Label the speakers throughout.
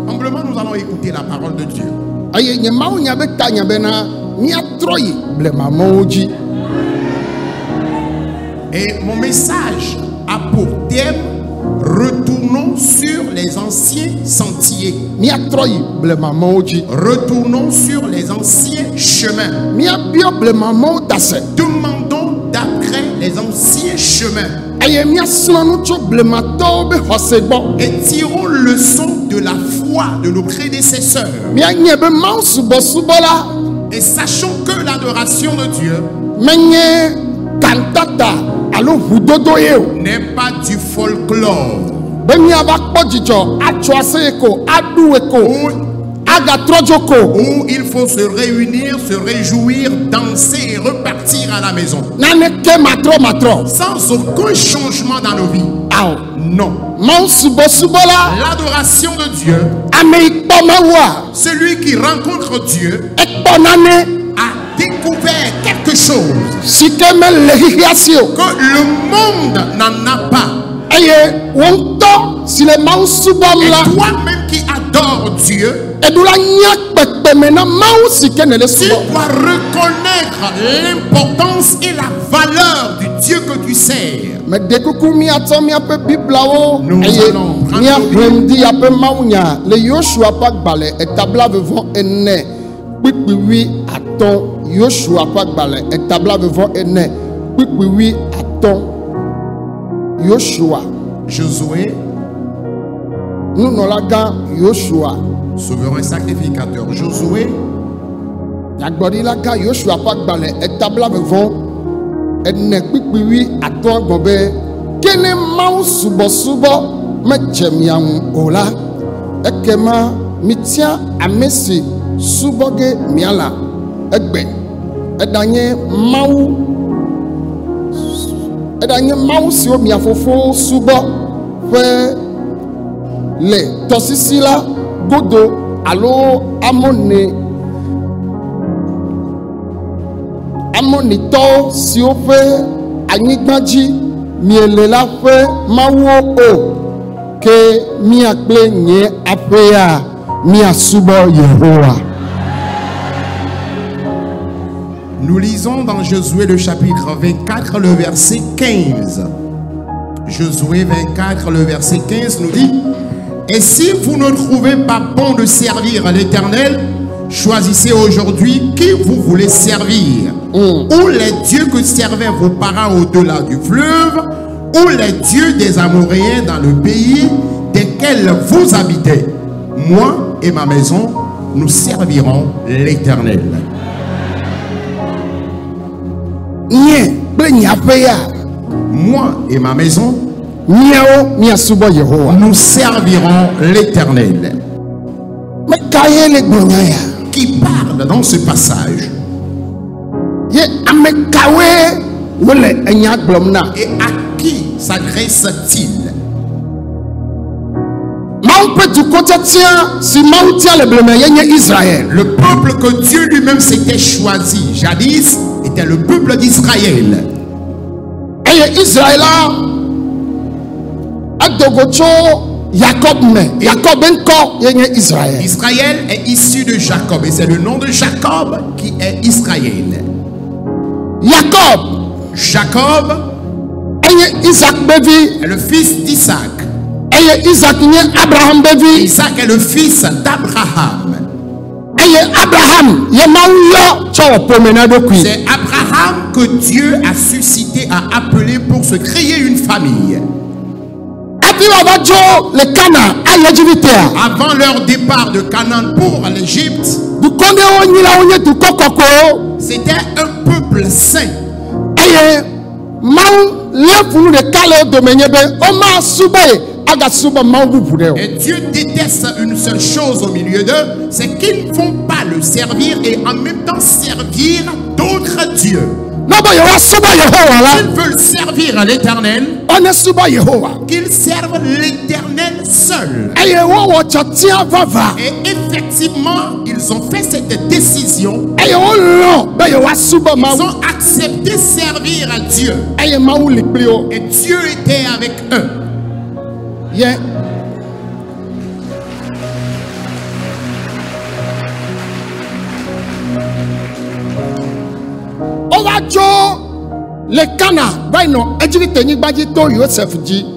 Speaker 1: Humblement, nous allons écouter la parole de Dieu. Et mon message a pour thème: retournons sur les anciens sentiers. Retournons sur les anciens chemins. Demandons d'après les anciens chemins. Et tirons leçon de la foi de nos prédécesseurs. Et sachons que l'adoration de Dieu n'est pas du folklore. Où il faut se réunir, se réjouir, danser et repartir à la maison. Sans aucun changement dans nos vies. Non. L'adoration de Dieu, celui qui rencontre Dieu, a découvert quelque chose que le monde n'en a pas. Et toi-même qui adore Dieu, tu dois reconnaître l'importance et la valeur du Dieu que tu sers. Nous allons Josué, souverain sacrificateur. Josué,
Speaker 2: le tosisi la godo alo amonito si o fe anyigbaji miele la fe mawo o ke mi akple nye apea mi asubo Yehowa.
Speaker 1: Nous lisons dans Josué le chapitre 24 le verset 15. Josué 24 le verset 15 nous dit: et si vous ne trouvez pas bon de servir l'Éternel, choisissez aujourd'hui qui vous voulez servir. Ou les dieux que servaient vos parents au-delà du fleuve, ou les dieux des Amoréens dans le pays desquels vous habitez. Moi et ma maison, nous servirons l'Éternel. Moi et ma maison, nous servirons l'Éternel. Qui parle dans ce passage? Et à qui s'adresse-t-il? Le peuple que Dieu lui-même s'était choisi jadis était le peuple d'Israël. Israël est issu de Jacob et c'est le nom de Jacob qui est Israël. Jacob est le fils d'Isaac. Isaac est le fils d'Abraham. C'est Abraham que Dieu a suscité, a appelé pour se créer une famille. Avant leur départ de Canaan pour l'Égypte, c'était un peuple saint. Et Dieu déteste une seule chose au milieu d'eux, c'est qu'ils ne vont pas le servir et en même temps servir d'autres dieux. Ils veulent servir l'Éternel, qu'ils servent l'Éternel seul. Et effectivement, ils ont fait cette décision. Ils ont accepté servir à Dieu. Et Dieu était avec eux.
Speaker 2: Yeah. Le Cana,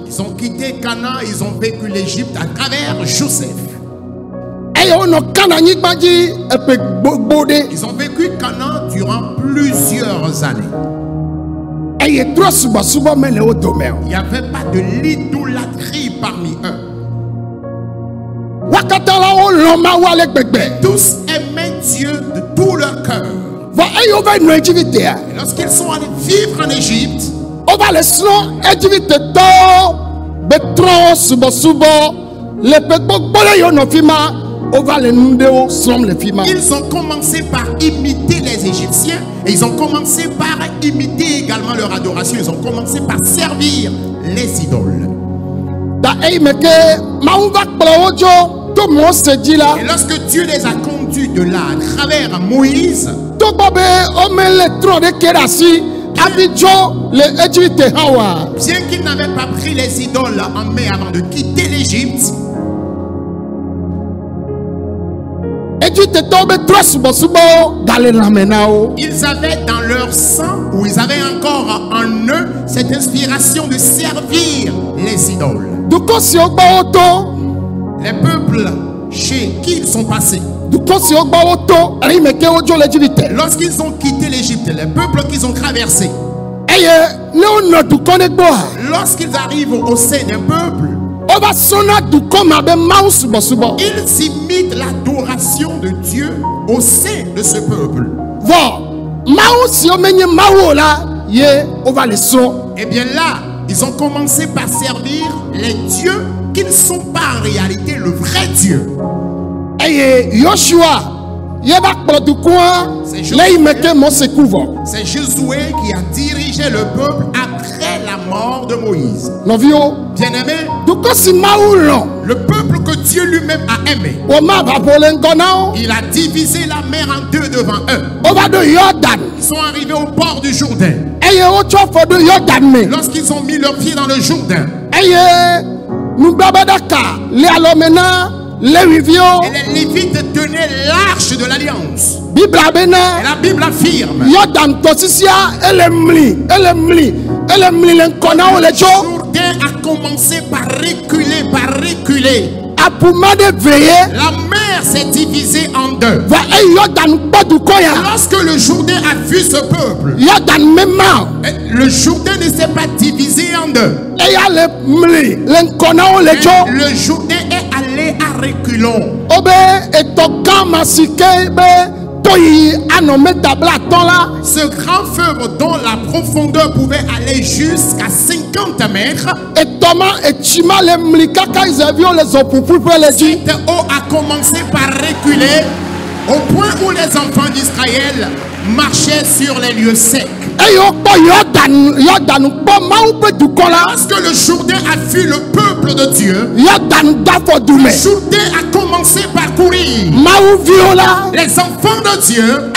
Speaker 1: ils ont quitté Cana, ils ont vécu l'Égypte à travers Joseph.
Speaker 2: Ils
Speaker 1: ont vécu Cana durant plusieurs années. Il n'y avait pas de l'idolâtrie parmi eux. Tous aimaient Dieu de tout leur cœur. Et lorsqu'ils sont allés vivre en Égypte, ils ont commencé par imiter les Égyptiens et ils ont commencé par imiter également leur adoration. Ils ont commencé par servir les idoles. Et lorsque Dieu les a conduits de là à travers Moïse, bien qu'ils n'avaient pas pris les idoles en main avant de quitter l'Égypte, ils avaient dans leur sang, ou ils avaient encore en eux, cette inspiration de servir les idoles. Les peuples chez qui ils sont passés, lorsqu'ils ont quitté l'Égypte, les peuples qu'ils ont traversés, lorsqu'ils arrivent au sein d'un peuple, ils imitent l'adoration de Dieu au sein de ce peuple. Et bien là, ils ont commencé par servir les dieux qui ne sont pas en réalité le vrai Dieu. C'est Josué qui a dirigé le peuple après la mort de Moïse. Bien-aimé, le peuple que Dieu lui-même a aimé, il a divisé la mer en deux devant eux. Ils sont arrivés au port du Jourdain. Lorsqu'ils ont mis leurs pieds dans le Jourdain, et les Lévites tenaient l'arche de l'alliance. Et la Bible affirme, le Jourdain a commencé par reculer, La mer s'est divisée en deux. Lorsque le Jourdain a vu ce peuple, le Jourdain ne s'est pas divisé en deux. Le Jourdain est allé à reculons. Ce grand fleuve dont la profondeur pouvait aller jusqu'à 50 mètres, cette eau a commencé par reculer au point où les enfants d'Israël marchaient sur les lieux secs. Lorsque le Jourdain a vu le peuple de Dieu, le Jourdain a commencé par courir. Les enfants de Dieu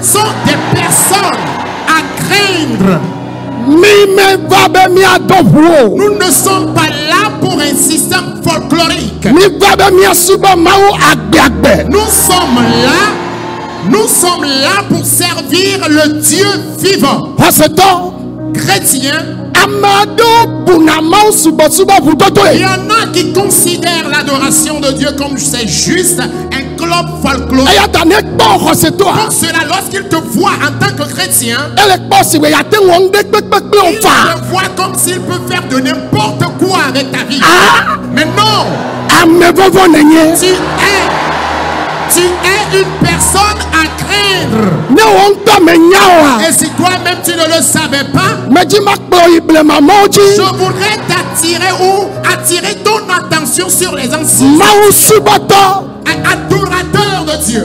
Speaker 1: sont des personnes à craindre. Nous ne sommes pas là pour un système folklorique. Nous sommes là pour servir le Dieu vivant. Chrétiens, il y en a qui considèrent l'adoration de Dieu comme c'est juste un club folklorique. Pour cela, lorsqu'ils te voient en tant que chrétien, ils te voient comme s'ils peuvent faire de n'importe quoi avec ta vie. Mais non, tu es une personne à craindre. Et si toi-même tu ne le savais pas, je voudrais t'attirer ou attirer ton attention sur les anciens adorateurs de Dieu.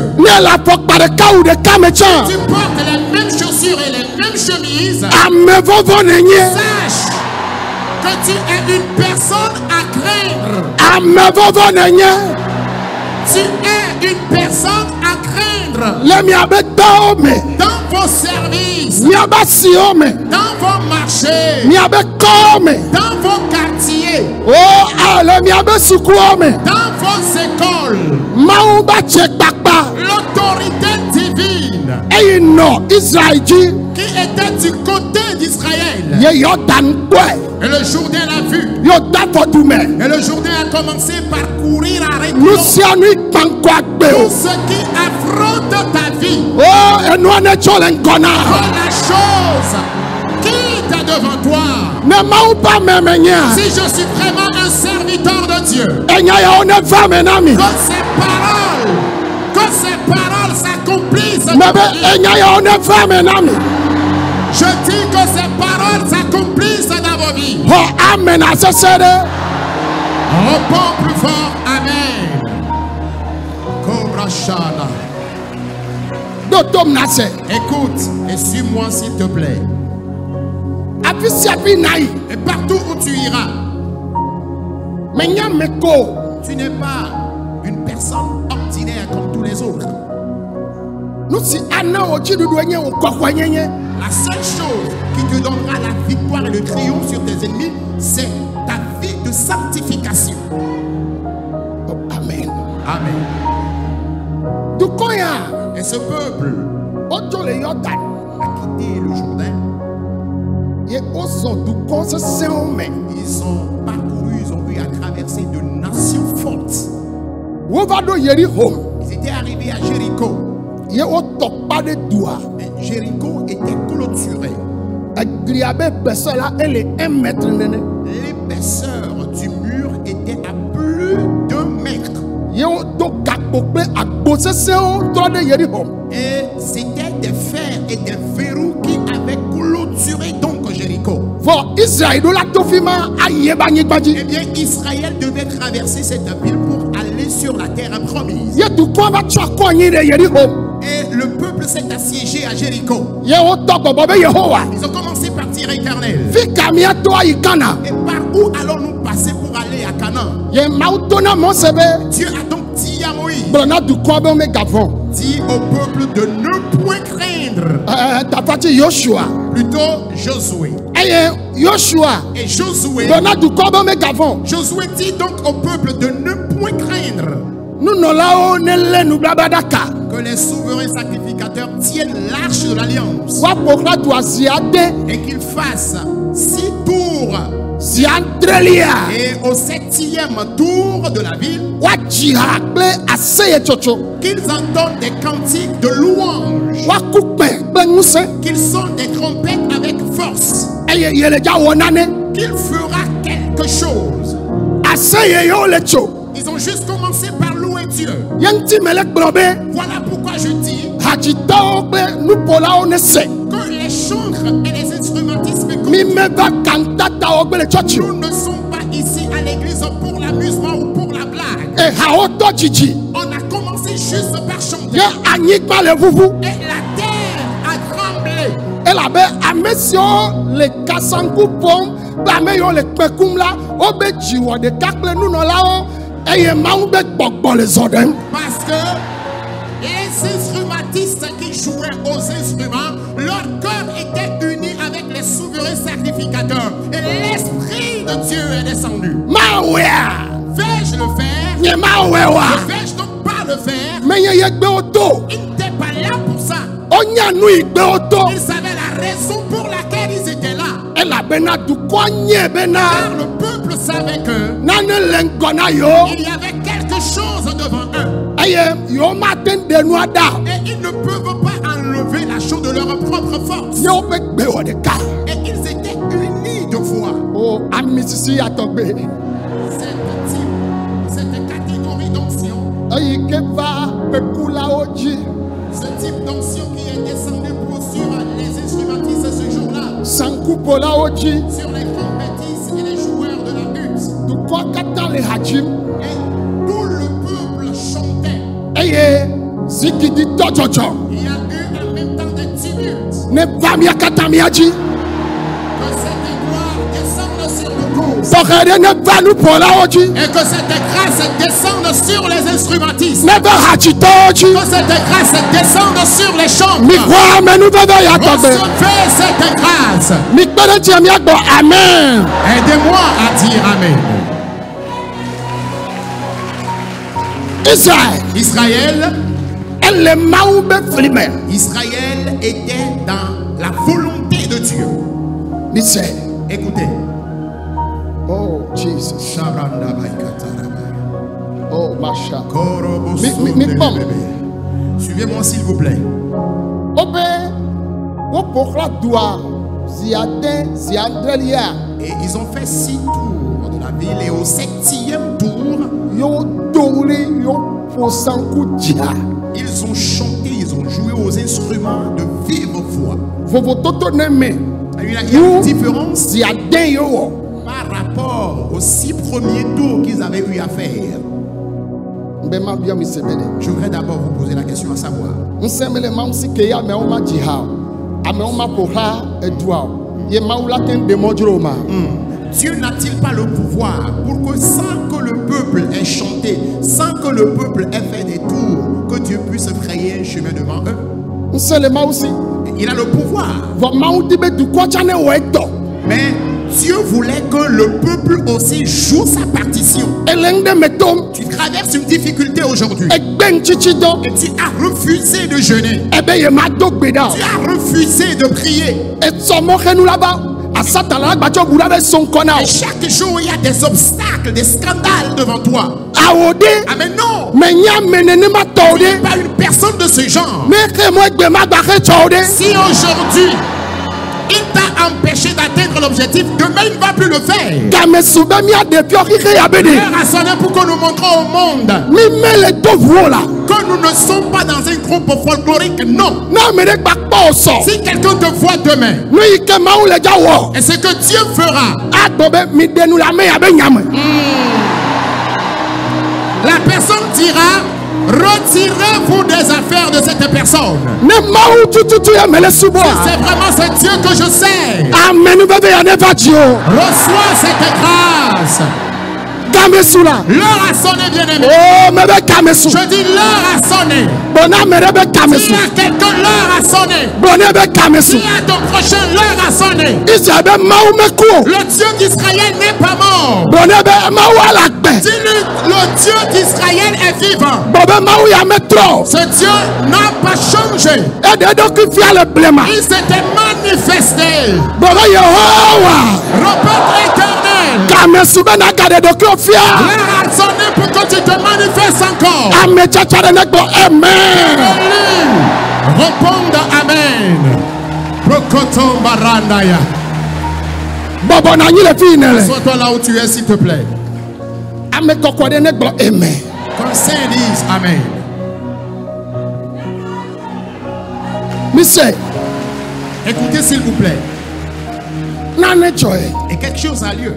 Speaker 1: Tu portes les mêmes chaussures et les mêmes chemises. Sache que tu es une personne à craindre. Tu es une personne à craindre. Dans vos services, dans vos marchés, dans vos quartiers, travailler.
Speaker 2: Oh, le miabe sukuome.
Speaker 1: Dans vos écoles,
Speaker 2: Maouba tchekpakpa.
Speaker 1: l'autorité divine
Speaker 2: Et non, Israël dit,
Speaker 1: qui était du côté d'Israël.
Speaker 2: ye Yordan kwe.
Speaker 1: Et le Jourdain l'a vu.
Speaker 2: Yordan fodume.
Speaker 1: Et le Jourdain a commencé par courir à
Speaker 2: Nous
Speaker 1: reculons.
Speaker 2: sommes pankwa
Speaker 1: Tout
Speaker 2: gbeo.
Speaker 1: ce qui affronte ta vie,
Speaker 2: Oh, et nous on est cholengona.
Speaker 1: prends la chose qui est devant toi.
Speaker 2: Ne maouba memenya.
Speaker 1: Si je suis vraiment un serviteur de Dieu,
Speaker 2: Enya ya one va menami.
Speaker 1: que ces paroles s'accomplissent dans
Speaker 2: Mebe
Speaker 1: ma vie.
Speaker 2: enya ya one va menami.
Speaker 1: Je dis que ces paroles s'accomplissent dans vos vies.
Speaker 2: Oh, amen asesede.
Speaker 1: Repends plus fort, Amen. Cobra Shana.
Speaker 2: Dotom nase.
Speaker 1: Écoute et suis-moi s'il te plaît.
Speaker 2: Api siapi naï.
Speaker 1: Et partout où tu iras,
Speaker 2: Menya meko.
Speaker 1: tu n'es pas une personne ordinaire comme tous les autres.
Speaker 2: Nous si ana oji duduenye ukokwanyenye.
Speaker 1: La seule chose qui te donnera la victoire et le triomphe sur tes ennemis, c'est ta vie de sanctification.
Speaker 2: Oh, amen.
Speaker 1: Amen.
Speaker 2: Dukoya.
Speaker 1: Et ce peuple
Speaker 2: Ojo le Yordan.
Speaker 1: a quitté le Jourdain.
Speaker 2: Ye oso dukon se seome.
Speaker 1: Ils ont parcouru, ils ont eu à traverser de nations fortes.
Speaker 2: Wovado Yeriho.
Speaker 1: Ils étaient arrivés à Jéricho.
Speaker 2: Ye otokpa de dua.
Speaker 1: Mais Jéricho était clôturé.
Speaker 2: Agriabe besola ele 1 mètre nene.
Speaker 1: L'épaisseur du mur était à plus de mètres.
Speaker 2: Ye oto kakpokpe agbose seo to de Yeriho.
Speaker 1: Et c'était des fers et des verrous qui avaient clôturé donc Jéricho.
Speaker 2: For Israël do la tofima ayeba
Speaker 1: Eh
Speaker 2: nyigbaji.
Speaker 1: bien, Israël devait traverser cette ville pour aller sur la terre promise.
Speaker 2: Ye dukon va tchakonyi de Yeriho.
Speaker 1: Et le peuple s'est assiégé à Jéricho.
Speaker 2: Ye otoko bobe Yehowa.
Speaker 1: Ils ont commencé par dire éternel.
Speaker 2: Fikamia to ayikana.
Speaker 1: Et par où allons-nous passer pour aller à Canaan?
Speaker 2: Ye mautona monsebe.
Speaker 1: Dieu a donc dit à Moïse,
Speaker 2: Brona dukon be me gavon.
Speaker 1: dit au peuple de ne point craindre.
Speaker 2: Tafati Yoshua.
Speaker 1: Plutôt Josué.
Speaker 2: Eye Yoshua.
Speaker 1: Et Josué,
Speaker 2: Brona dukon be me gavon.
Speaker 1: Josué dit donc au peuple de ne point craindre.
Speaker 2: Nous nolao ne le nous blabadaka.
Speaker 1: Que les souverains sacrificateurs tiennent l'arche de l'alliance.
Speaker 2: Wa pokra tu asiate.
Speaker 1: Et qu'ils fassent 6 tours.
Speaker 2: Si Andrelia.
Speaker 1: Et au 7e tour de la ville,
Speaker 2: Wa jihakle aseye chocho.
Speaker 1: qu'ils entendent des cantiques de louange.
Speaker 2: Wa coupe benuse.
Speaker 1: Qu'ils sonent des trompettes avec force.
Speaker 2: Eye yeleja wonane.
Speaker 1: Qu'il fera quelque chose.
Speaker 2: Aseye yo lecho.
Speaker 1: Ils ont juste commencé par louer Dieu.
Speaker 2: Yenti melek blobe.
Speaker 1: Voilà pourquoi je dis
Speaker 2: Hajitao be nous pola onese.
Speaker 1: que les chantres et les instrumentistes
Speaker 2: Mi mega kantata ogbe le chocho.
Speaker 1: nous ne sommes pas ici à l'église pour l'amusement ou pour la blague.
Speaker 2: E haoto jiji.
Speaker 1: On a commencé juste par chanter.
Speaker 2: Ye anyikpa le vuvu.
Speaker 1: Et la terre a tremblé.
Speaker 2: Elle avait amesio le kasanku pom. Bame yo le pekum la. Obe jiwa de kakle nous no lao. Eye maoube bokbo les odem.
Speaker 1: Parce que les instrumentistes qui jouaient aux instruments, leur cœur était uni avec les souverains sacrificateurs. Et l'Esprit de Dieu est descendu.
Speaker 2: Mawea.
Speaker 1: Vais-je le faire?
Speaker 2: Nye mawewa.
Speaker 1: Ne vais-je donc pas le faire?
Speaker 2: Mais ye yegbe oto.
Speaker 1: Ils n'étaient pas là pour ça.
Speaker 2: Onya nui igbe oto.
Speaker 1: Ils savaient la raison pour laquelle ils étaient là.
Speaker 2: Elle a bena du kogne bena.
Speaker 1: Car le peuple savait que
Speaker 2: Nane lengona yo.
Speaker 1: il y avait quelque chose devant eux.
Speaker 2: Eye yo maten de nuada.
Speaker 1: Et ils ne peuvent pas enlever la chose de leur propre force.
Speaker 2: Yo bekbe odeka.
Speaker 1: Et ils étaient unis de foi.
Speaker 2: Oh, amisisi atogbe.
Speaker 1: Cette catégorie d'onction,
Speaker 2: Ayi keva pekula oji.
Speaker 1: ce type d'onction qui est descendu sur les instrumentistes ce jour-là,
Speaker 2: Sanku pola oji.
Speaker 1: sur les trompettistes et les joueurs de la lutte.
Speaker 2: Du kwa kata le hajim.
Speaker 1: Et tout le peuple chantait.
Speaker 2: Eye zikidi tojojo.
Speaker 1: Il y a eu en même temps des
Speaker 2: Ne vamia kata miaji.
Speaker 1: que cette gloire descende sur le corps. que cette grâce descende sur les instrumentistes.
Speaker 2: Ne va hachitochi.
Speaker 1: Que cette grâce descende sur les chants.
Speaker 2: Mikwa menu baba ya tobe.
Speaker 1: Recevez cette grâce.
Speaker 2: Mikbere tiamiagbo amen.
Speaker 1: Aidez-moi à dire amen. Israël était dans la volonté de Dieu. Écoutez.
Speaker 2: Oh Jesus. Oh Masha.
Speaker 1: Suivez-moi s'il vous plaît. Et ils ont fait 6 tours de la ville et au 7e tour, ils ont chanté, ils ont joué aux instruments de vive voix. Il y a une différence par rapport aux 6 premiers tours qu'ils avaient eu à faire. Je voudrais d'abord vous poser la question à savoir. Dieu n'a-t-il pas le pouvoir pour que sans que le peuple ait chanté, sans que le peuple ait fait des tours, que Dieu puisse frayer un chemin devant eux? Il a le pouvoir. Mais Dieu voulait que le peuple aussi joue sa partition. Tu traverses une difficulté aujourd'hui et tu as refusé de jeûner. Tu as refusé de prier. Et chaque jour il y a des obstacles, des scandales devant toi. Ah mais non, il n'y a pas une personne de ce genre. Si aujourd'hui il t'a empêché d'atteindre l'objectif, demain il ne va plus le faire. L'heure a sonné pour que nous montrons au monde que nous ne sommes pas dans un groupe folklorique, non. Si quelqu'un te voit demain, et ce que Dieu fera, la personne dira: retirez-vous des affaires de cette personne. Si c'est vraiment ce Dieu que je sais, reçois cette grâce. L'heure a sonné, bien-aimé. Je dis l'heure a sonné. S'il y a quelqu'un, l'heure a sonné. S'il y a ton prochain, l'heure a sonné. Le Dieu d'Israël n'est pas mort. Dis-lui, le Dieu d'Israël est vivant. Ce Dieu n'a pas changé. Il s'était manifesté. Repère l'éternel. L'heure a sonné pour que tu te manifestes encore. Répondre amen. Sois-toi là où tu es, s'il te plaît. Quand saint disent amen. Écoutez s'il vous plaît. Et quelque chose a lieu.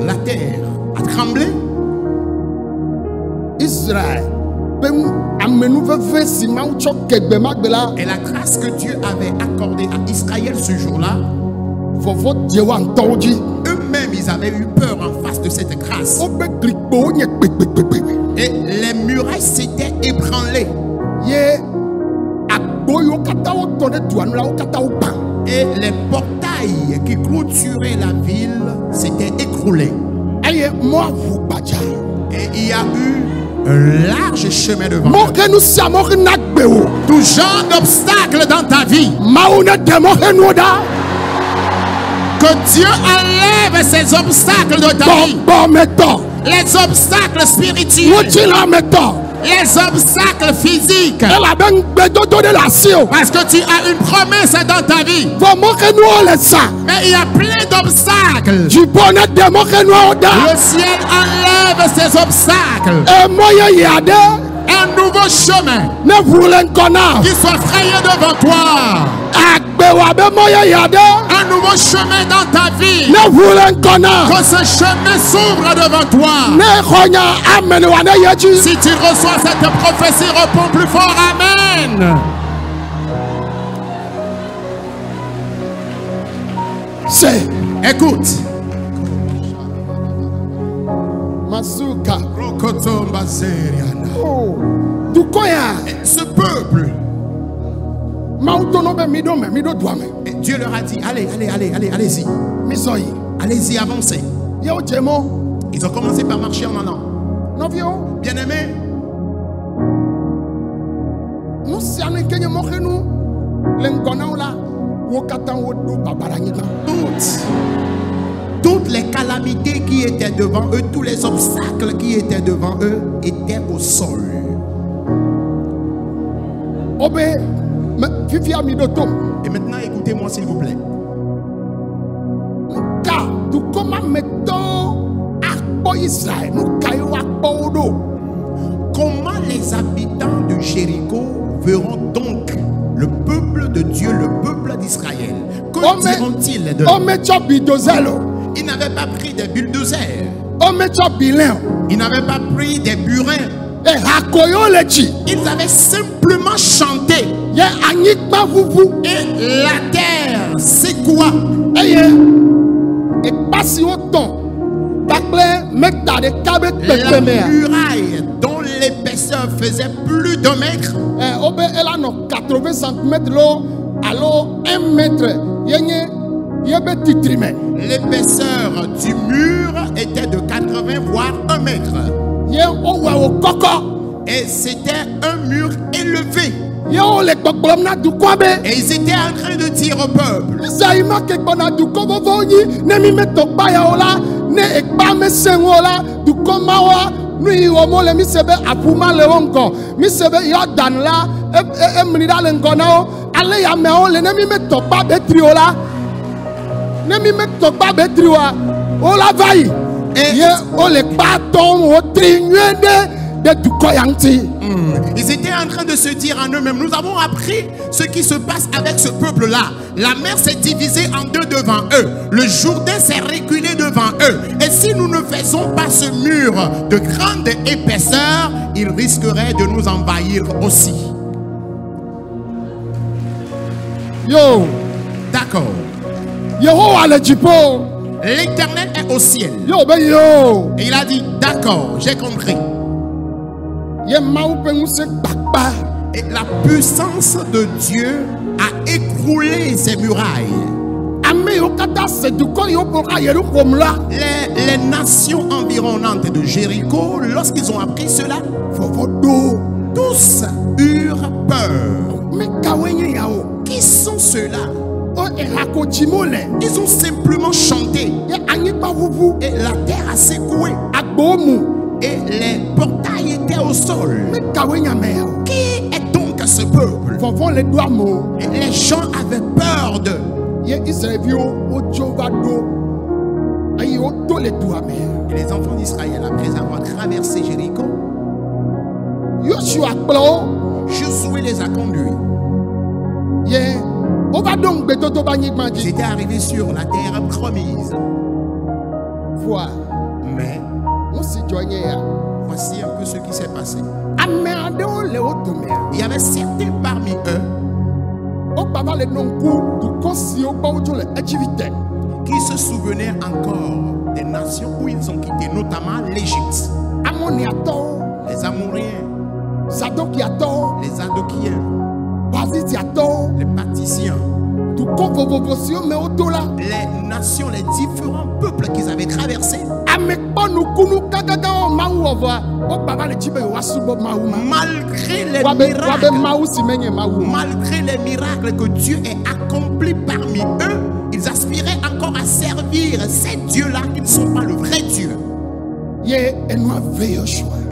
Speaker 1: La terre a tremblé.
Speaker 2: Israël.
Speaker 1: Et la grâce que Dieu avait accordée à Israël ce jour-là, eux-mêmes ils avaient eu peur en face de cette grâce. Et les murailles s'étaient ébranlées. Et les portails qui clôturaient la ville s'étaient écroulés. Et il y a eu un large chemin devant eux. Tout genre d'obstacles dans ta vie, que Dieu enlève ces obstacles de ta vie. Les obstacles spirituels, les obstacles physiques, parce que tu as une promesse dans ta vie. Mais il y a plein d'obstacles. Le ciel enlève ces obstacles. Un nouveau chemin qui soit frayé devant toi. Un nouveau chemin dans ta vie. Que ce chemin s'ouvre devant toi. Si tu reçois cette prophétie, réponds plus fort amen. Écoute.
Speaker 2: Masuka.
Speaker 1: Rokotomba Zeriana.
Speaker 2: Oh. Dukoya.
Speaker 1: Ce peuple. Dieu leur a dit, allez-y. Allez-y, avancez. Ils ont commencé par marcher en allant. Bien-aimés, toutes les calamités qui étaient devant eux, tous les obstacles qui étaient devant eux étaient au sol. Et maintenant, écoutez-moi s'il vous plaît. Comment les habitants de Jéricho verront donc le peuple de Dieu, le peuple d'Israël? Que diront-ils de Ils n'avaient pas pris des bulldozers. Ils n'avaient pas pris des burins. Ils avaient simplement chanté. Et la terre, c'est quoi? La muraille dont l'épaisseur faisait plus d'1 mètre.
Speaker 2: 80 cm alors 1 mètre.
Speaker 1: L'épaisseur du mur était de 80 voire 1 mètre. Et c'était un mur élevé. Et ils étaient en train de dire au peuple. Ils étaient en train de se dire en eux-mêmes, nous avons appris ce qui se passe avec ce peuple-là. La mer s'est divisée en 2 devant eux. Le Jourdain s'est reculé devant eux. Et si nous ne faisons pas ce mur de grande épaisseur, ils risqueraient de nous envahir aussi.
Speaker 2: Yo,
Speaker 1: d'accord. L'Éternel est au ciel. Et il a dit, d'accord, j'ai compris. Et la puissance de Dieu a écroulé ces murailles. Les nations environnantes de Jéricho, lorsqu'ils ont appris cela, tous eurent peur. Qui sont ceux-là? Ils ont simplement chanté. Et la terre a secoué. Et les portails étaient au sol. Qui est donc ce peuple? Et les gens avaient peur d'eux. Et les enfants d'Israël, après avoir traversé Jéricho, Josué les a conduits. Ils étaient arrivés sur la terre promise. Mais voici un peu ce qui s'est passé. Il y avait certains parmi eux qui se souvenaient encore des nations où ils ont quitté, notamment l'Égypte. Les Amouriens, les Adokiens, les Patriciens, les nations, les différents peuples qu'ils avaient traversés. Malgré les miracles que Dieu a accomplis parmi eux, ils aspiraient encore à servir ces dieux-là qui ne sont pas le vrai Dieu. Et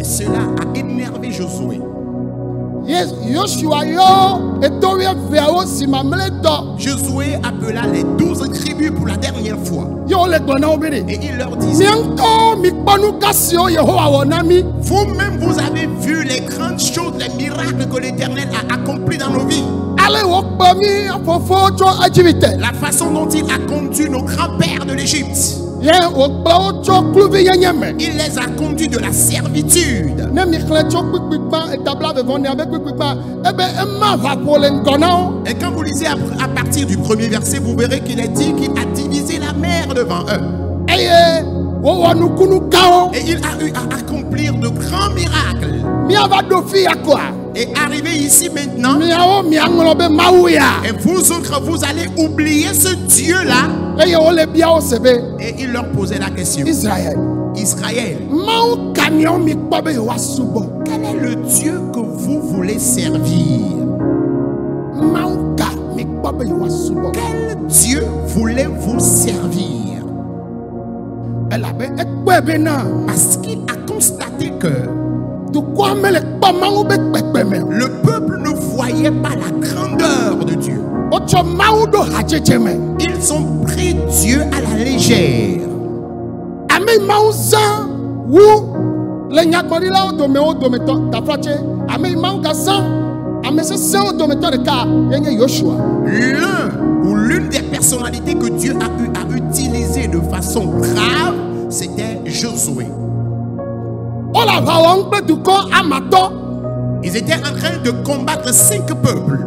Speaker 1: cela a énervé Josué. Josué appela les 12 tribus pour la dernière fois. Et il leur disait, vous-même vous avez vu les grandes choses, les miracles que l'Éternel a accomplis dans nos vies. La façon dont il a conduit nos grands-pères de l'Égypte. Il les a conduits de la servitude. Et quand vous lisez à partir du 1er verset, vous verrez qu'il est dit qu'il a divisé la mer devant eux.
Speaker 2: Et
Speaker 1: il a eu à accomplir de grands miracles. Et arrivé ici maintenant, et vous autres, vous allez oublier ce Dieu-là. Et il leur posait la question. Israël, quel est le Dieu que vous voulez servir? Quel Dieu voulez-vous servir? Parce qu'il a constaté que le peuple ne voyait pas la grandeur de Dieu. Ils ont pris Dieu à la légère. L'un ou l'une des personnalités que Dieu a eu à utiliser de façon grave, c'était Josué. Ils étaient en train de combattre 5 peuples.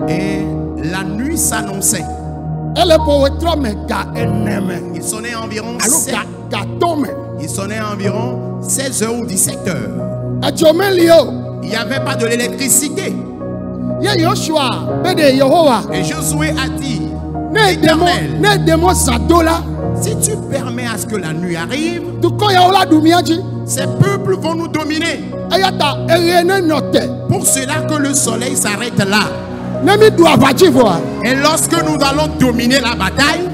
Speaker 1: Et la nuit s'annonçait. Il sonnait environ 16h ou 17h. Il n'y avait pas de l'électricité. Et Josué a dit, Éternel, si tu permets à ce que la nuit arrive, ces peuples vont nous dominer. Pour cela que le soleil s'arrête là. Et lorsque nous allons dominer la bataille,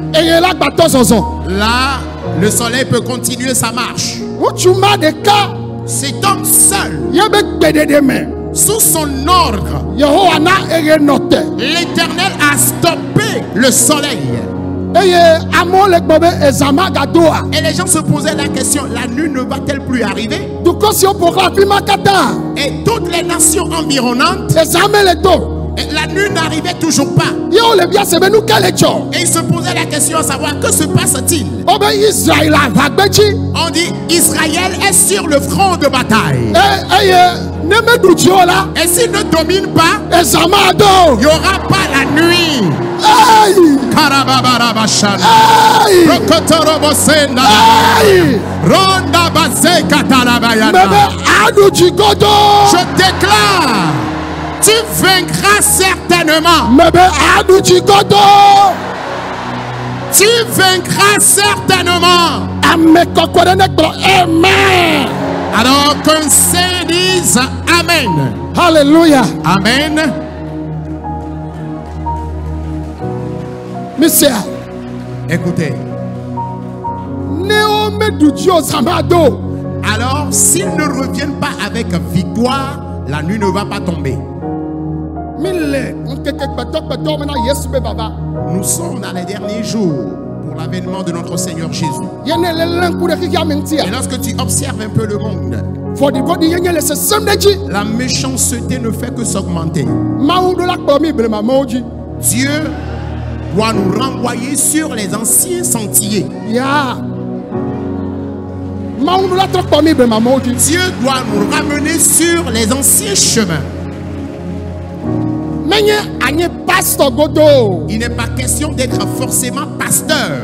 Speaker 1: là, le soleil peut continuer sa marche. Cet homme seul, sous son ordre, l'Éternel a stoppé le soleil. Et les gens se posaient la question, la nuit ne va-t-elle plus arriver? Et toutes les nations environnantes, et la nuit n'arrivait toujours pas. Et ils se posaient la question à savoir, que se passe-t-il? On dit, Israël est sur le front de bataille. Et s'il ne domine pas, il n'y aura pas la nuit. Je déclare, tu vaincras certainement. Tu vaincras certainement. Amen. Alors qu'un saint dise Amen.
Speaker 2: Alléluia.
Speaker 1: Amen.
Speaker 2: Monsieur,
Speaker 1: écoutez. Alors, s'ils ne reviennent pas avec victoire, la nuit ne va pas tomber. Nous sommes dans les derniers jours pour l'avènement de notre Seigneur Jésus. Et lorsque tu observes un peu le monde, la méchanceté ne fait que s'augmenter. Dieu doit nous renvoyer sur les anciens sentiers. Dieu doit nous ramener sur les anciens chemins. Il n'est pas question d'être forcément pasteur.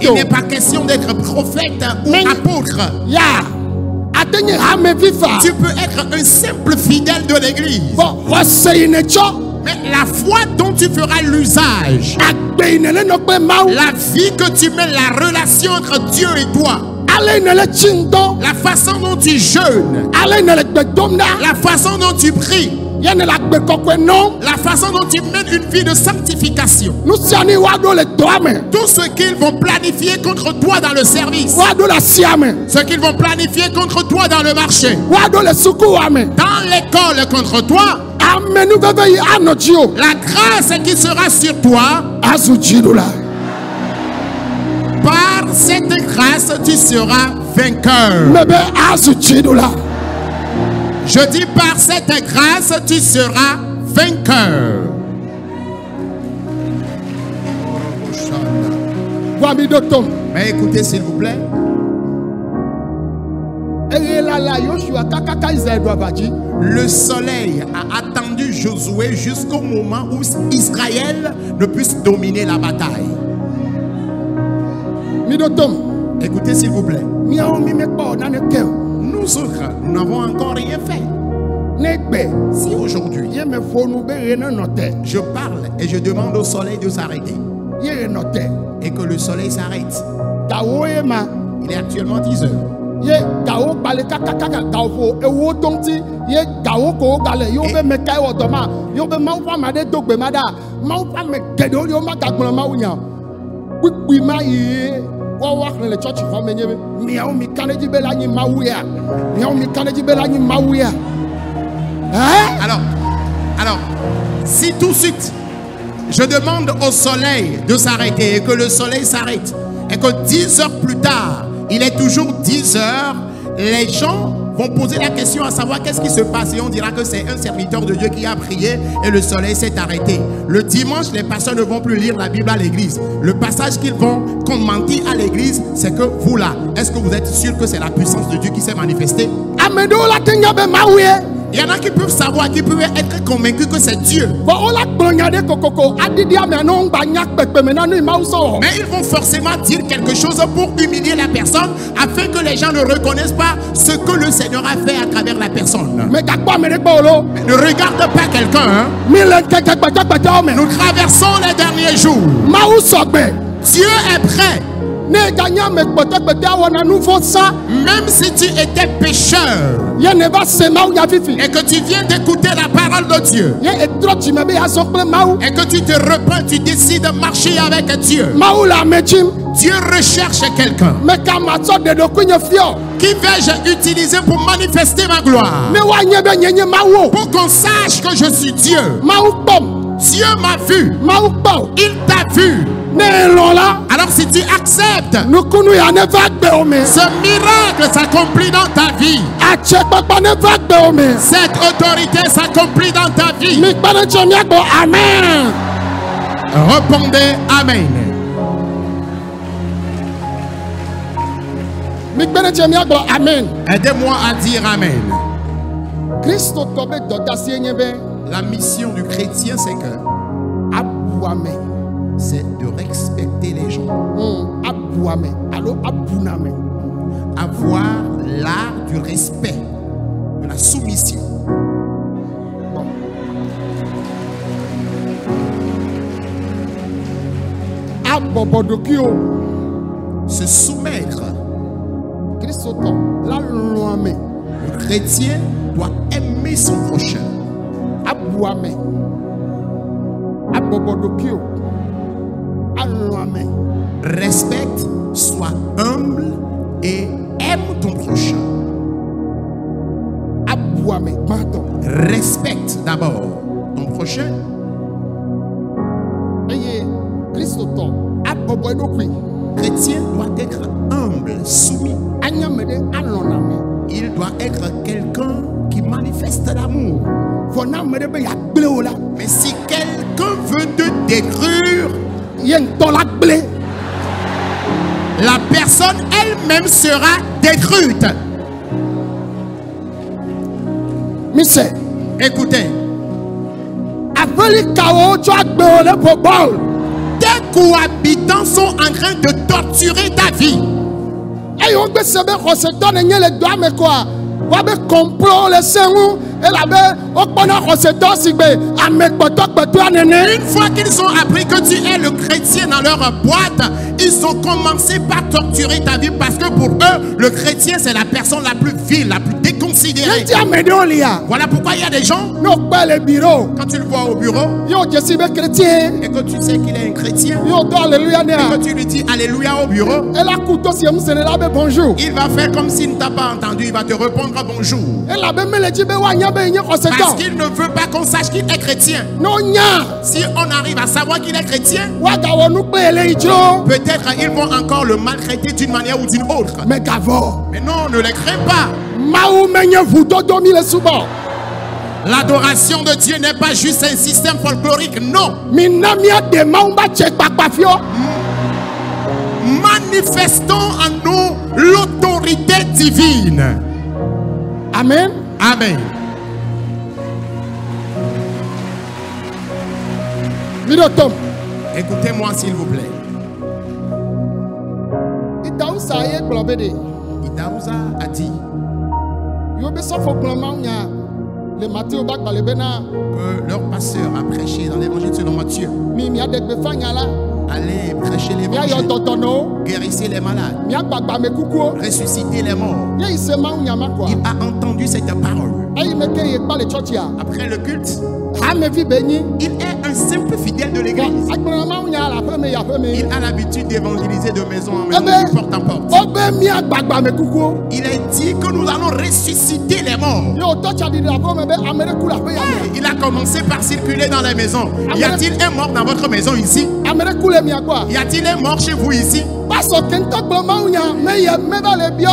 Speaker 1: Il n'est pas question d'être prophète ou apôtre. Tu peux être un simple fidèle de l'église. Mais la foi dont tu feras l'usage, la vie que tu mets, la relation entre Dieu et toi, la façon dont tu jeûnes, la façon dont tu pries, la façon dont tu mènes une vie de sanctification, tout ce qu'ils vont planifier contre toi dans le service, ce qu'ils vont planifier contre toi dans le marché, dans l'école contre toi, la grâce qui sera sur toi, par cette grâce tu seras vainqueur. Je dis par cette grâce tu seras vainqueur. Mais écoutez s'il vous plaît. Le soleil a attendu Josué jusqu'au moment où Israël ne puisse dominer la bataille. Écoutez s'il vous plaît. Nous autres, nous n'avons encore rien fait. Si aujourd'hui, je parle et je demande au soleil de s'arrêter, et que le soleil s'arrête, il est actuellement 10 heures. Alors, si tout de suite je demande au soleil de s'arrêter et que le soleil s'arrête et que 10 heures plus tard il est toujours 10 heures, les gens vont poser la question à savoir qu'est-ce qui se passe et on dira que c'est un serviteur de Dieu qui a prié et le soleil s'est arrêté. Le dimanche, les pasteurs ne vont plus lire la Bible à l'église. Le passage qu'ils vont commenter à l'église, c'est que vous là, est-ce que vous êtes sûr que c'est la puissance de Dieu qui s'est manifestée? Il y en a qui peuvent savoir, qui peuvent être convaincus que c'est Dieu. Mais ils vont forcément dire quelque chose pour humilier la personne afin que les gens ne reconnaissent pas ce que le Seigneur a fait à travers la personne. Ne regarde pas quelqu'un. Nous traversons les derniers jours. Dieu est prêt. Même si tu étais pécheur et que tu viens d'écouter la parole de Dieu et que tu te repens, tu décides de marcher avec Dieu, Dieu recherche quelqu'un. Qui vais-je utiliser pour manifester ma gloire? Pour qu'on sache que je suis Dieu. Dieu m'a vu. Il t'a vu. Alors si tu acceptes, ce miracle s'accomplit dans ta vie. Cette autorité s'accomplit dans ta vie. Amen. Répondez Amen. Aidez-moi à dire Amen. La mission du chrétien, c'est que c'est de respecter les gens. Avoir l'art du respect, de la soumission. Se soumettre. Le chrétien doit aimer son prochain. Respecte, sois humble et aime ton prochain. Respecte d'abord ton prochain. Chrétien doit être humble, soumis. Il doit être quelqu'un qui manifeste l'amour. Mais si quelqu'un veut te détruire, la personne elle-même sera détruite. Écoutez, tes cohabitants sont en train de torturer ta vie. Une fois qu'ils ont appris que tu es le chrétien dans leur boîte, ils ont commencé par torturer ta vie parce que pour eux, le chrétien c'est la personne la plus vile, la plus déconsidérée. Voilà pourquoi il y a des gens, quand tu le vois au bureau, et que tu sais qu'il est un chrétien, et que tu lui dis Alléluia au bureau, il va faire comme s'il ne t'a pas entendu, il va te répondre bonjour. Parce qu'il ne veut pas qu'on sache qu'il est chrétien. Si on arrive à savoir qu'il est chrétien, peut-être ils vont encore le maltraiter d'une manière ou d'une autre. Mais non, ne les crains pas. L'adoration de Dieu n'est pas juste un système folklorique, non. Manifestons en nous l'autorité divine. Amen. Amen.
Speaker 2: Mirotom.
Speaker 1: Écoutez-moi s'il vous plaît.
Speaker 2: Idausa ye globede.
Speaker 1: Idausa a dit
Speaker 2: Yo be so fo gloma nya. Le Matthieu bak balebena.
Speaker 1: que leur pasteur a prêché dans l'évangile selon Matthieu.
Speaker 2: Mi adek be fanya la.
Speaker 1: Allez prêcher
Speaker 2: Ya yo
Speaker 1: l'évangile.
Speaker 2: totono.
Speaker 1: Guérissez les malades.
Speaker 2: Mi agbagba me kukuo.
Speaker 1: Ressuscitez les morts.
Speaker 2: Ye isema nya makwa.
Speaker 1: Il a entendu cette parole.
Speaker 2: Ayi meke ye pa le church ya.
Speaker 1: Après le culte,
Speaker 2: Ha me vi benyi.
Speaker 1: il est un simple fidèle de l'église.
Speaker 2: Agbama nya la fe me ya fe me.
Speaker 1: Il a l'habitude d'évangéliser de maison en maison,
Speaker 2: Eh ben,
Speaker 1: de porte en porte.
Speaker 2: Obe mi agbagba me kukuo.
Speaker 1: Il a dit que nous allons ressusciter les morts.
Speaker 2: Yo touch a di la fe me be amere kula fe ya.
Speaker 1: Il a commencé par circuler dans les maisons. Y a-t-il un mort dans votre maison ici?
Speaker 2: Amere kule mi agba.
Speaker 1: Y a-t-il un mort chez vous ici?
Speaker 2: Parce que kento gloma nya me ye me ba le bio.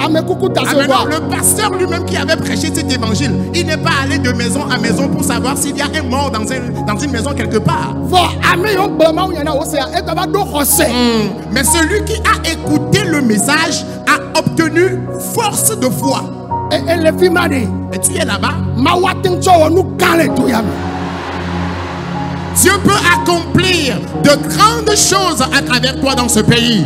Speaker 2: Ame kuku ta
Speaker 1: Ah,
Speaker 2: se
Speaker 1: maintenant,
Speaker 2: voit.
Speaker 1: le pasteur lui-même qui avait prêché cet évangile, il n'est pas allé de maison à maison pour savoir s'il y a un mort dans une maison quelque part.
Speaker 2: Fo ame yo gloma nya na o se e ba do hose.
Speaker 1: Mais celui qui a écouté le message a obtenu force de foi.
Speaker 2: E le fi mani.
Speaker 1: Et tu es là-bas.
Speaker 2: Ma watin cho nu kale to ya.
Speaker 1: Dieu peut accomplir de grandes choses à travers toi dans ce pays.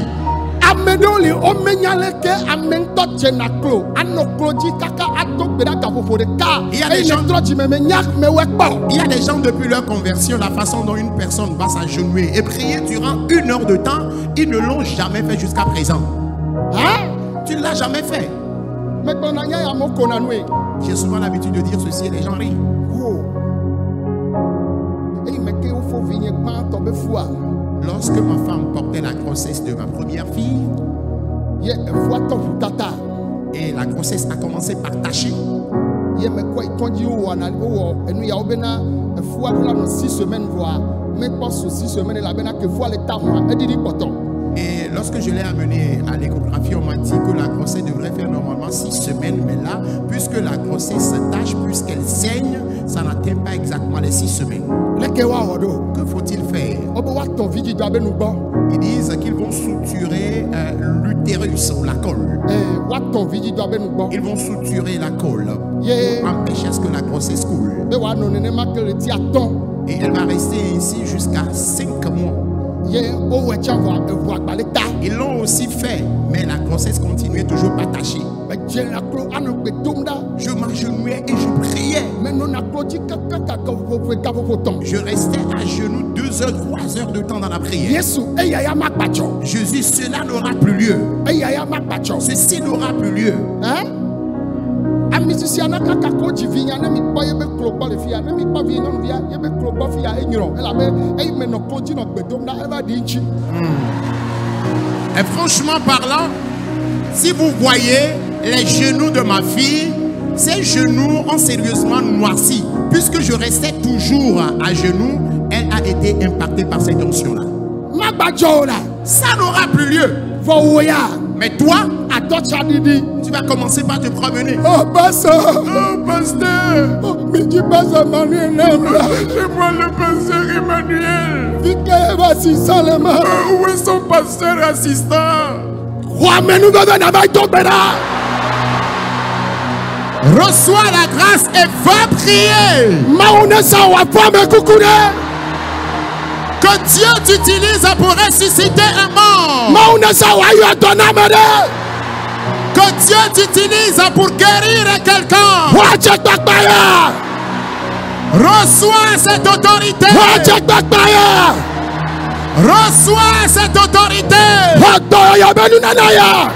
Speaker 2: Amedoli o menyale ke amento chenaklo. Anokloji kaka ato beda ka fofo de ka.
Speaker 1: Il y a des
Speaker 2: E
Speaker 1: gens-
Speaker 2: ne troji me nyak me wekpo.
Speaker 1: Il y a des gens depuis leur conversion, la façon dont une personne va s'agenouiller et prier durant 1 heure de temps, ils ne l'ont jamais fait jusqu'à présent.
Speaker 2: Hein?
Speaker 1: Tu ne l'as jamais fait.
Speaker 2: Me kona nya ya mo kona nwe.
Speaker 1: J'ai souvent l'habitude de dire ceci et les gens rient.
Speaker 2: Oh. E me ke o fo vinye pa to be fua.
Speaker 1: Lorsque ma femme portait la grossesse de ma première fille
Speaker 2: Ye e fua to futata.
Speaker 1: et la grossesse a commencé par tacher,
Speaker 2: Ye me kwa itonji o ana o enu ya obena e fua la no 6 semaines voa. Me pas sur 6 semaines la bena ke fua le ta mo e di poto.
Speaker 1: et lorsque je l'ai amenée à l'échographie, on m'a dit que la grossesse devrait faire normalement 6 semaines, mais là, puisque la grossesse tache, puisqu'elle saigne, ça n'atteint pas exactement les 6 semaines.
Speaker 2: Le ke wa odo.
Speaker 1: Que faut-il faire?
Speaker 2: Obo wa ton vidi do abenu bon.
Speaker 1: Ils disent qu'ils vont suturer l'utérus ou la colle.
Speaker 2: Wa ton vidi do abenu bon.
Speaker 1: Ils vont suturer la colle
Speaker 2: Ye
Speaker 1: pour empêcher à ce que la grossesse coule.
Speaker 2: be wa no nene ma ke le ti aton.
Speaker 1: Et elle va rester ici jusqu'à 5 mois.
Speaker 2: Ye o we cha voa e voa gbaleta.
Speaker 1: Ils l'ont aussi fait, mais la grossesse continuait toujours pas tachée.
Speaker 2: Me je la klo anu pe domda.
Speaker 1: Je m'agenouillais et je priais.
Speaker 2: Me no na klo ji kaka kaka fo ton.
Speaker 1: Je restais à genoux 2 heures, 3 heures de temps dans la prière.
Speaker 2: Yesu e ya ya makpacho.
Speaker 1: Jésus, cela n'aura plus lieu.
Speaker 2: E ya ya makpacho.
Speaker 1: Ceci n'aura plus lieu.
Speaker 2: Hein? Amisi ana kaka ko ji vinya na mi pa ye be klo ba le fia na mi pa vi non via ye be klo ba fia e nyiro. E la be e me no klo ji no gbedom na e ba di nchi.
Speaker 1: Et franchement parlant, si vous voyez les genoux de ma fille, ses genoux ont sérieusement noirci. Puisque je restais toujours à genoux, elle a été impactée par cette onction-là.
Speaker 2: Magbajo la.
Speaker 1: Ça n'aura plus lieu.
Speaker 2: Vo woya.
Speaker 1: Mais toi,
Speaker 2: Atocha didi.
Speaker 1: tu vas commencer par te promener.
Speaker 2: Oh basa.
Speaker 1: Oh, pasteur,
Speaker 2: Oh mi ji basa manu enamla.
Speaker 1: c'est moi le pasteur Emmanuel.
Speaker 2: Fike ba si salema.
Speaker 1: Où est son pasteur assistant?
Speaker 2: Wa menu bebe na ba to beda.
Speaker 1: Reçois la grâce et va prier.
Speaker 2: Mauna sa wa fa me kukure.
Speaker 1: Que Dieu t'utilise pour ressusciter un mort.
Speaker 2: Mauna sa wa yo to na mede.
Speaker 1: Que Dieu t'utilise pour guérir quelqu'un.
Speaker 2: Wa che gbagba.
Speaker 1: Reçois cette autorité.
Speaker 2: Wa che gbagba.
Speaker 1: Reçois cette autorité.
Speaker 2: Wa to ya benu na na ya.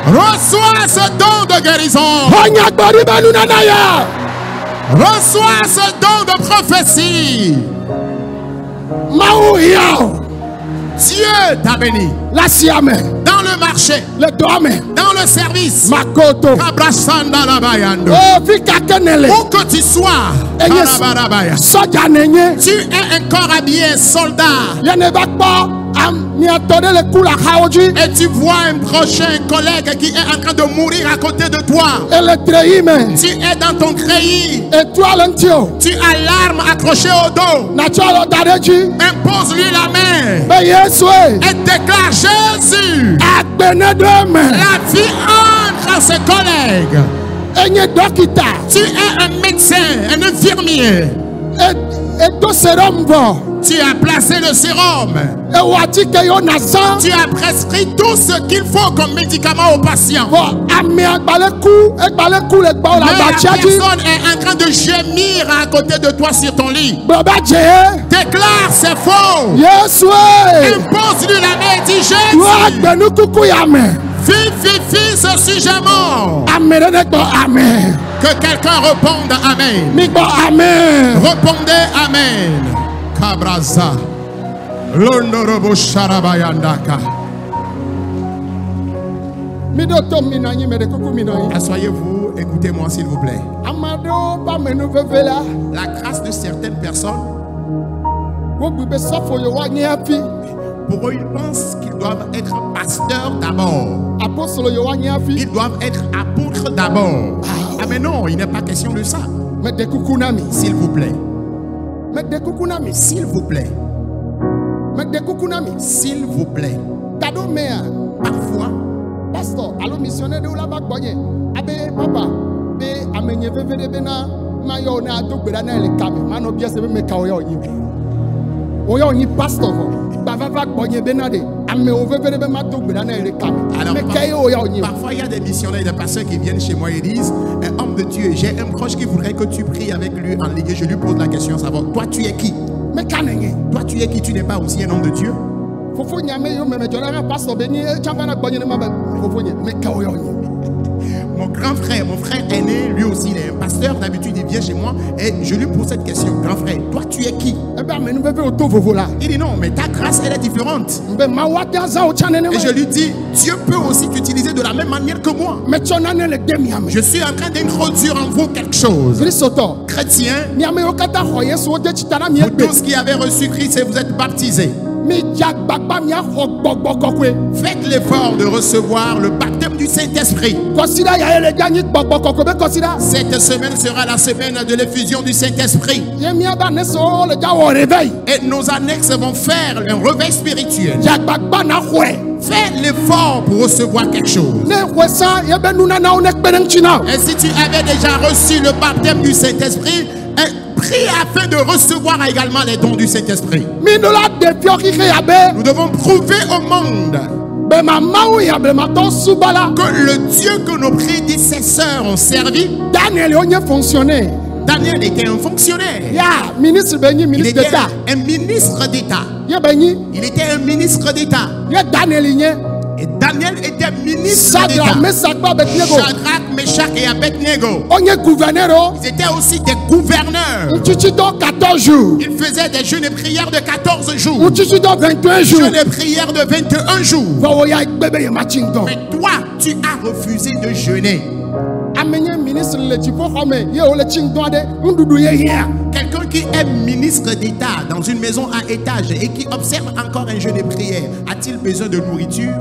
Speaker 1: Reçois ce don de guérison.
Speaker 2: Wa nya gbori benu na na ya.
Speaker 1: Reçois ce don de prophétie.
Speaker 2: Mau ya.
Speaker 1: Dieu t'a béni.
Speaker 2: La siame.
Speaker 1: Dans le marché,
Speaker 2: Le doame.
Speaker 1: dans le service.
Speaker 2: Makoto.
Speaker 1: Abrasanda la bayando.
Speaker 2: Oh fika kenele.
Speaker 1: Où que tu sois,
Speaker 2: Et yes.
Speaker 1: Karabarabaya,
Speaker 2: Soja nenye.
Speaker 1: tu es encore habillé soldat.
Speaker 2: Ye ne va pas mi attendait le coup la haoji.
Speaker 1: Et tu vois un prochain collègue qui est en train de mourir à côté de toi.
Speaker 2: Et le treime.
Speaker 1: Tu es dans ton treillis.
Speaker 2: Et toi l'entio.
Speaker 1: Tu as l'arme accrochée au dos.
Speaker 2: Natural dareji.
Speaker 1: Impose-lui la main.
Speaker 2: Mais Yesue.
Speaker 1: Et déclare Jésus.
Speaker 2: Agbene de me.
Speaker 1: La vie entre ses collègues.
Speaker 2: Enye dokita.
Speaker 1: Tu es un médecin, un infirmier.
Speaker 2: Et
Speaker 1: Tu as placé le sérum. Tu as prescrit tout ce qu'il faut comme médicament au patient. Mais la personne est en train de gémir à côté de toi sur ton lit. Déclare c'est faux. Impose-lui la main, dit Jésus. Vivifie ce sujet mort.
Speaker 2: Amen.
Speaker 1: Que quelqu'un réponde Amen.
Speaker 2: Amen.
Speaker 1: Répondez Amen. Kabraza. Londorobo Sharabayandaka. Asseyez-vous, écoutez-moi s'il vous plaît. La grâce de certaines personnes, pour eux, ils pensent qu'ils doivent être pasteurs d'abord. Ils doivent être apôtres d'abord. Ah mais non, il n'est pas question de ça. S'il vous plaît. S'il vous plaît. S'il vous plaît. Parfois,
Speaker 2: pasteur, alors missionnaire de la bagboye, abe papa, be amenye vevede bena mayo na dogbera na le kame, mano bia se me ka oyo yin. Oyo yin pasteur, bava bagboye bena de, ame o vevede be ma dogbera na le kame.
Speaker 1: Alors parfois il y a des missionnaires et des pasteurs qui viennent chez moi et disent, homme de Dieu, j'ai un proche qui voudrait que tu pries avec lui en ligue. Je lui pose la question, savoir, toi tu es qui? Toi tu es qui? Tu n'es pas aussi un homme de Dieu? Mon grand frère, mon frère aîné, lui aussi il est un pasteur. D'habitude il vient chez moi et je lui pose cette question. Grand frère, toi tu es qui? Il dit non, mais ta grâce elle est différente. Et je lui dis, Dieu peut aussi t'utiliser de la même manière que moi. Je suis en train d'introduire en vous quelque chose. Chrétiens, vous tous qui avez reçu Christ et vous êtes baptisés, faites l'effort de recevoir le baptême du Saint-Esprit. Cette semaine sera la semaine de l'effusion du Saint-Esprit. Et nos annexes vont faire un réveil spirituel. Fais l'effort pour recevoir quelque chose. Et si tu avais déjà reçu le baptême du Saint-Esprit, prie afin de recevoir également les dons du Saint-Esprit. Nous devons prouver au monde que le Dieu que nos prédécesseurs ont servi, Daniel était un fonctionnaire. Il était un ministre d'État. Il était un ministre d'État. Et Daniel était ministre d'État. Shadrach, Meshach et Abednego. Ils étaient aussi des gouverneurs. Ils faisaient des jeûnes et prières de 14 jours. Jeûnes et prières de 21 jours. Mais toi, tu as refusé de jeûner. Quelqu'un qui est ministre d'État dans une maison à étage et qui observe encore un jeûne et prière, a-t-il besoin de nourriture?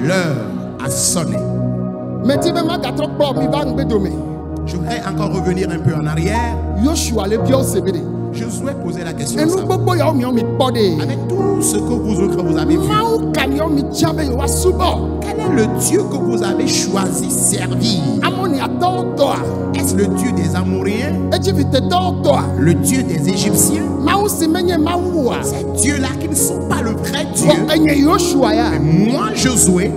Speaker 1: L'heure a sonné. Je voudrais encore revenir un peu en arrière. Josué posait la question. Avec tout ce que vous autres vous avez vu, quel est le Dieu que vous avez choisi servir? Est-ce le Dieu des Amoréens? Le Dieu des Égyptiens? Ces dieux-là qui ne sont pas le vrai Dieu. Mais moi, Josué,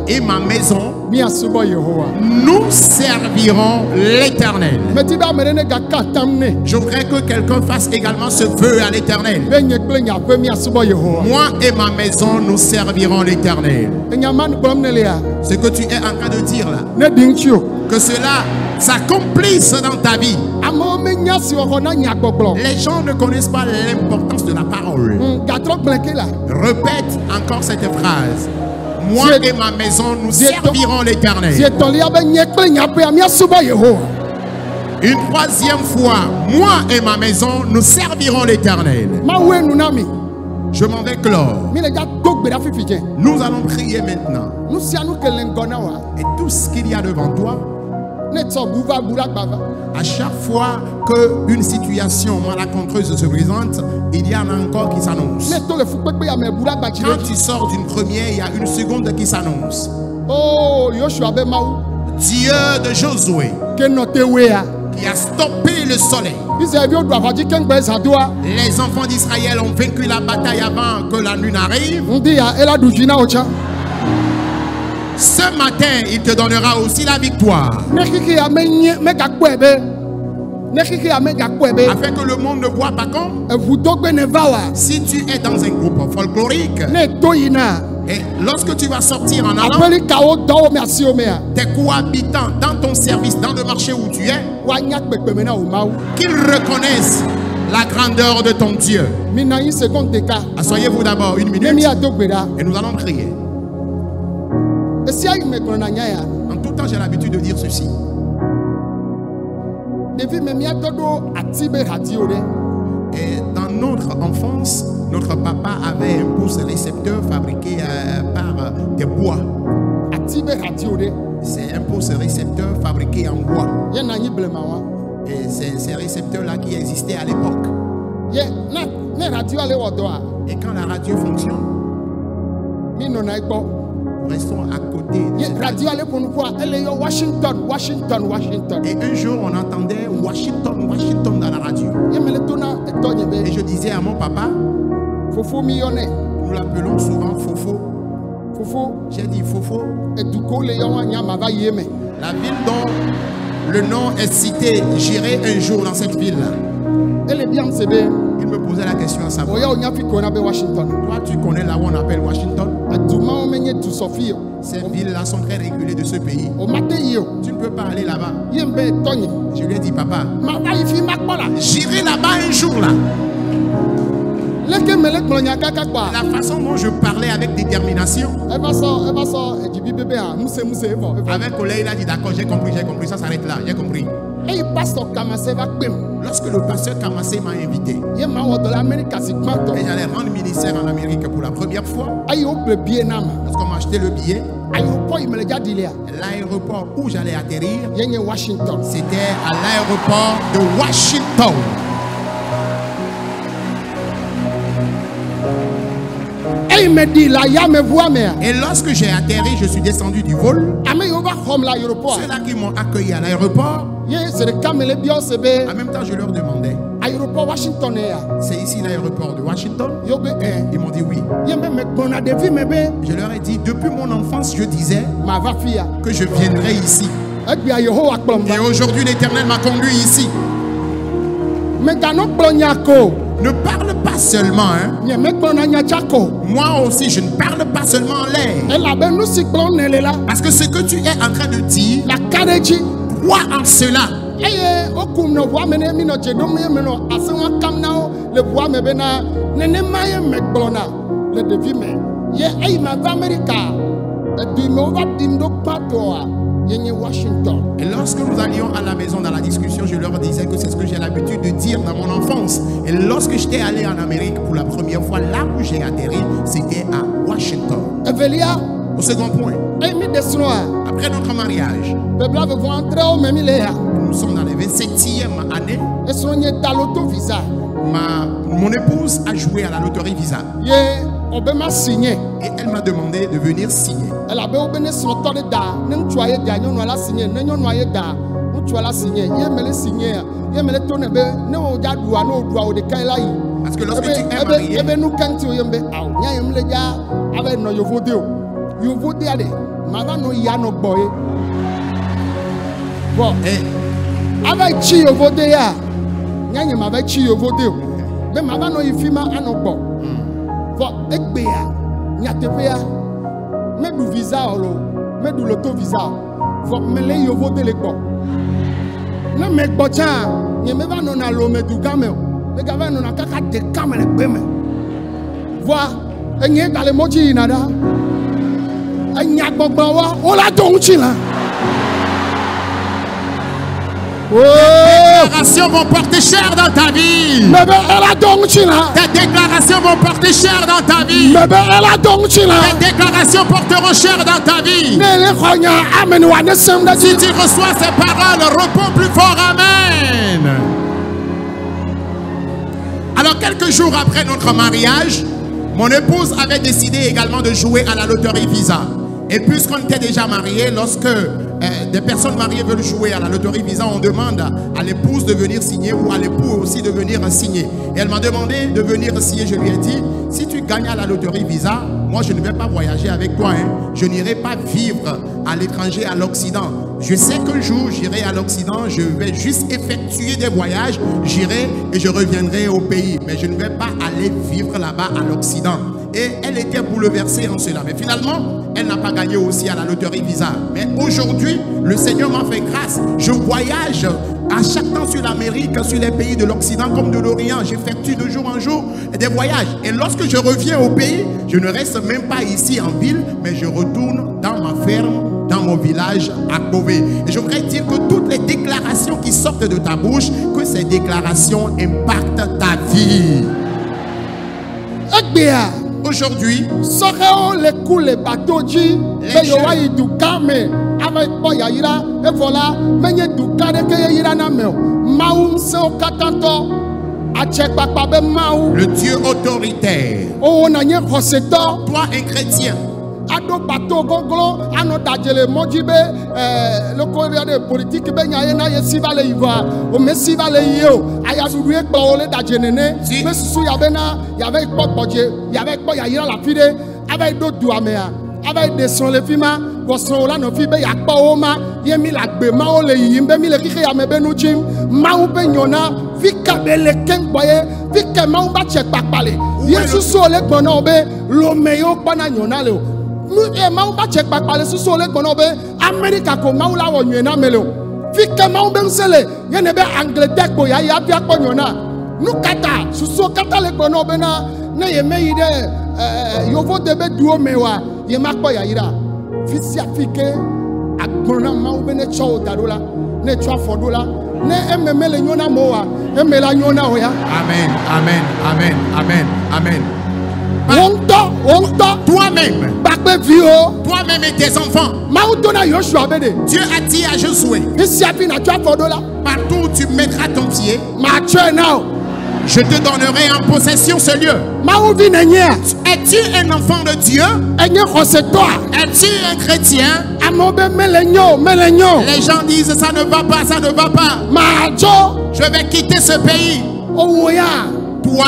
Speaker 1: et ma maison, nous servirons l'Éternel. Je voudrais que quelqu'un fasse également ce vœu à l'Éternel. Moi et ma maison, nous servirons l'Éternel. Ce que tu es en train de dire là, que cela s'accomplisse dans ta vie. Les gens ne connaissent pas l'importance de la parole. Répète encore cette phrase. Moi et ma maison, nous servirons l'Éternel. Une troisième fois, moi et ma maison, nous servirons l'Éternel. Je m'en vais clore. Nous allons prier maintenant. Et tout ce qu'il y a devant toi, à chaque fois qu'une situation malencontreuse se présente, il y en a encore qui s'annonce. Quand tu sors d'une première, il y a une seconde qui s'annonce. Dieu de Josué, qui a stoppé le soleil. Les enfants d'Israël ont vaincu la bataille avant que la lune arrive. Ce matin, il te donnera aussi la victoire. Afin que le monde ne voit pas comme si tu es dans un groupe folklorique. Et lorsque tu vas sortir en allant, tes cohabitants dans ton service, dans le marché où tu es, qu'ils reconnaissent la grandeur de ton Dieu. Asseyez-vous d'abord une minute et nous allons prier. En tout temps, j'ai l'habitude de dire ceci. Et dans notre enfance, notre papa avait un pouce récepteur fabriqué par des bois. C'est un pouce récepteur fabriqué en bois. Et c'est ces récepteurs-là qui existaient à l'époque. Et quand la radio fonctionne, nous restons à côté. Et un jour, on entendait Washington, Washington dans la radio. Et je disais à mon papa, nous l'appelons souvent Fofo. J'ai dit Fofo. La ville dont le nom est cité, j'irai un jour dans cette ville-là. Il me posait la question à savoir. Toi, tu connais là où on appelle Washington? Ces villes-là sont très régulées de ce pays. Tu ne peux pas aller là-bas. Je lui ai dit, papa, j'irai là-bas un jour là. La façon dont je parlais avec détermination. Avec Olé, il a dit d'accord, j'ai compris, ça s'arrête là, j'ai compris. Lorsque le pasteur Kamassé m'a invité, et j'allais rendre ministère en Amérique pour la première fois, lorsqu'on m'a acheté le billet, l'aéroport où j'allais atterrir, c'était à l'aéroport de Washington. Et lorsque j'ai atterri, je suis descendu du vol. Ceux-là qui m'ont accueilli à l'aéroport, en même temps, je leur demandais, c'est ici l'aéroport de Washington? Ils m'ont dit oui. Je leur ai dit, depuis mon enfance, je disais que je viendrais ici. Et aujourd'hui, l'Éternel m'a conduit ici. Ne parle pas seulement, hein. Moi aussi, je ne parle pas seulement en l'air. Parce que ce que tu es en train de dire, crois en cela. Et lorsque nous allions à la maison dans la discussion, je leur disais que c'est ce que j'ai l'habitude de dire dans mon enfance. Et lorsque j'étais allé en Amérique pour la première fois, là où j'ai atterri, c'était à Washington. Au second point, après notre mariage, nous sommes dans la 27e année. Mon épouse a joué à la loterie Visa. Et elle m'a demandé de venir signer. Parce que lorsque tu es marié,
Speaker 2: me visa me du loto visa me le yovo de lekbo na me gbocha nye me va no na lo me du game me ga va no na kaka de kamele gbe me enye dale moji inada anya gbogbo wa o la don chi la.
Speaker 1: Tes déclarations vont porter cher dans ta vie. Tes déclarations vont porter cher dans ta vie. Tes déclarations porteront cher dans ta vie. Si tu reçois ces paroles, réponds plus fort amen. Alors quelques jours après notre mariage, mon épouse avait décidé également de jouer à la loterie Visa. Et puisqu'on était déjà mariés, lorsque des personnes mariées veulent jouer à la loterie Visa, on demande à l'épouse de venir signer ou à l'époux aussi de venir signer. Et elle m'a demandé de venir signer. Je lui ai dit, si tu gagnes à la loterie Visa, moi je ne vais pas voyager avec toi. Je n'irai pas vivre à l'étranger, à l'Occident. Je sais qu'un jour j'irai à l'Occident, je vais juste effectuer des voyages, j'irai et je reviendrai au pays. Mais je ne vais pas aller vivre là-bas à l'Occident. Et elle était bouleversée en cela. Mais finalement, elle n'a pas gagné aussi à la loterie Visa. Mais aujourd'hui, le Seigneur m'a fait grâce. Je voyage à chaque temps sur l'Amérique, sur les pays de l'Occident comme de l'Orient. J'effectue de jour en jour des voyages. Et lorsque je reviens au pays, je ne reste même pas ici en ville, mais je retourne dans ma ferme, dans mon village à Kové. Et je voudrais dire que toutes les déclarations qui sortent de ta bouche, que ces déclarations impactent ta vie. Aujourd'hui,
Speaker 2: les coups, les bateaux, les
Speaker 1: le Dieu autoritaire, toi un chrétien,
Speaker 2: ado bateau gonglo ano dajele mojibe le courrier de politique be nya na yesi vale ivoire o mesi vale yo aya sudu e gbo ole dajenene me susu ya be na ya be gbo boje ya be gbo ya yira la fide aba do du amea aba de son le fima go son la no fi be ya gbo o ma ye mi la gbe ma o le yimbe mi le kike ya me be nu chim ma u be nyona fika be le ken boye fika ma u ba che papale yesu so le gbona obe lo meyo gbona nyona le mau ba check back pale so le gbono be America ko mau la wonye na melo fike mau be nsele ye ne be Angleterre ko ya bia ko nyona nu kata so kata le gbono be na ye meyi de yovo de be duo mewa ye makpo ya ira fisi afike agbona mau be ne cho dadola ne cho fodola ne ememele nyona mowa emela nyona oya.
Speaker 1: Amen, amen, amen, amen, amen.
Speaker 2: Toi-même,
Speaker 1: toi-même et tes enfants, Dieu a dit à Josué, partout où tu mettras ton pied, je te donnerai en possession ce lieu. Es-tu un enfant de Dieu? Es-tu un chrétien? Les gens disent ça ne va pas, ça ne va pas. Je vais quitter ce pays. Toi,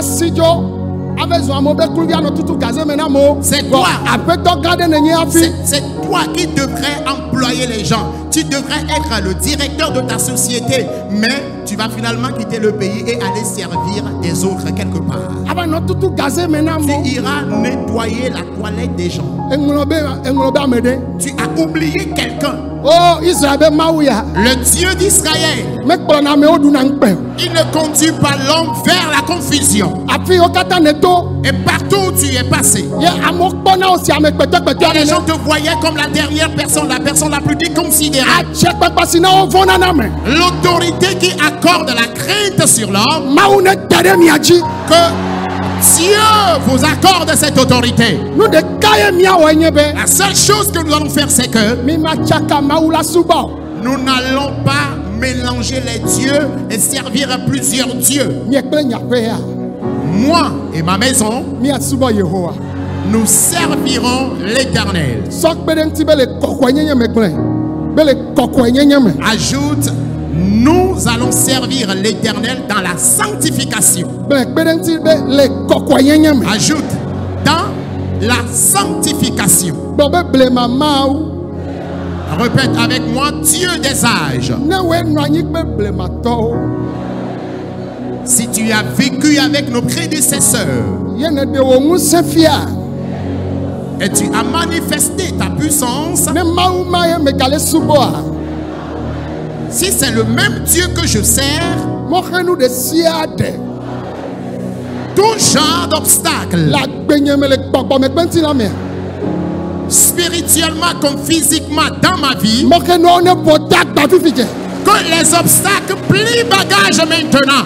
Speaker 1: c'est toi. C'est toi qui devrais employer les gens. Tu devrais être le directeur de ta société, mais tu vas finalement quitter le pays et aller servir des autres quelque part. Tu iras nettoyer la toilette des gens. Tu as oublié quelqu'un.
Speaker 2: Oh, Israël,
Speaker 1: le Dieu d'Israël, il ne conduit pas l'homme vers la confusion. Et partout où tu es passé, les gens te voyaient comme la dernière personne, la personne la plus déconsidérée. L'autorité qui accorde la crainte sur l'homme, que Dieu vous accorde cette autorité. La seule chose que nous allons faire, c'est que nous n'allons pas mélanger les dieux et servir à plusieurs dieux. Moi et ma maison, nous servirons l'Éternel. Ajoute, nous allons servir l'Éternel dans la sanctification. Ajoute, dans la sanctification. Répète avec moi, Dieu des âges. Si tu as vécu avec nos prédécesseurs et tu as manifesté ta puissance, si c'est le même Dieu que je sers, tout genre d'obstacles, spirituellement comme physiquement dans ma vie, que les obstacles plient bagage maintenant.